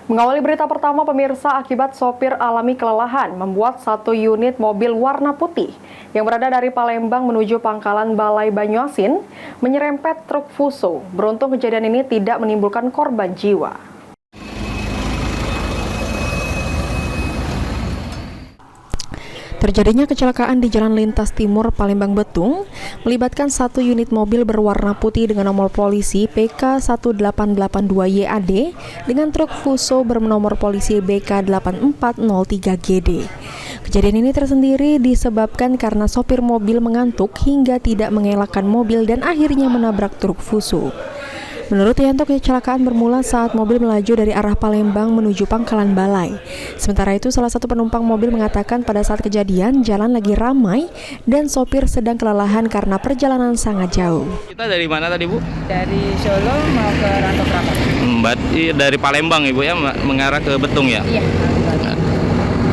Mengawali berita pertama pemirsa, akibat sopir alami kelelahan membuat satu unit mobil warna putih yang berada dari Palembang menuju Pangkalan Balai Banyuasin menyerempet truk Fuso. Beruntung kejadian ini tidak menimbulkan korban jiwa. Terjadinya kecelakaan di Jalan Lintas Timur Palembang Betung melibatkan satu unit mobil berwarna putih dengan nomor polisi PK1882YAD dengan truk Fuso bernomor polisi BK8403GD. Kejadian ini tersendiri disebabkan karena sopir mobil mengantuk hingga tidak mengelakkan mobil dan akhirnya menabrak truk Fuso. Menurut Yanto, kecelakaan bermula saat mobil melaju dari arah Palembang menuju Pangkalan Balai. Sementara itu, salah satu penumpang mobil mengatakan pada saat kejadian jalan lagi ramai dan sopir sedang kelelahan karena perjalanan sangat jauh. Kita dari mana tadi, Bu? Dari Solo mau ke Rantau Prapat. Dari Palembang, Ibu ya, mengarah ke Betung ya? Iya.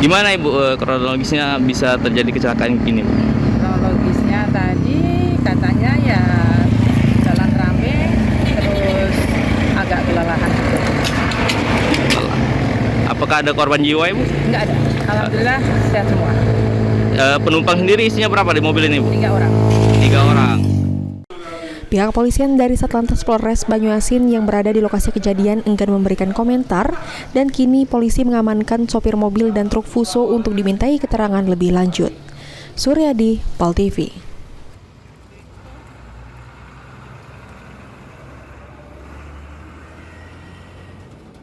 Gimana, Ibu, kronologisnya bisa terjadi kecelakaan ini? Kronologisnya tadi katanya ya jalan rame terus agak kelelahan. Apakah ada korban jiwa, Ibu? Enggak ada. Alhamdulillah sehat semua. Penumpang sendiri isinya berapa di mobil ini, Bu? 3 orang. 3 orang. Pihak kepolisian dari Satlantas Polres Banyuasin yang berada di lokasi kejadian enggan memberikan komentar dan kini polisi mengamankan sopir mobil dan truk Fuso untuk dimintai keterangan lebih lanjut. Suryadi, Pol TV.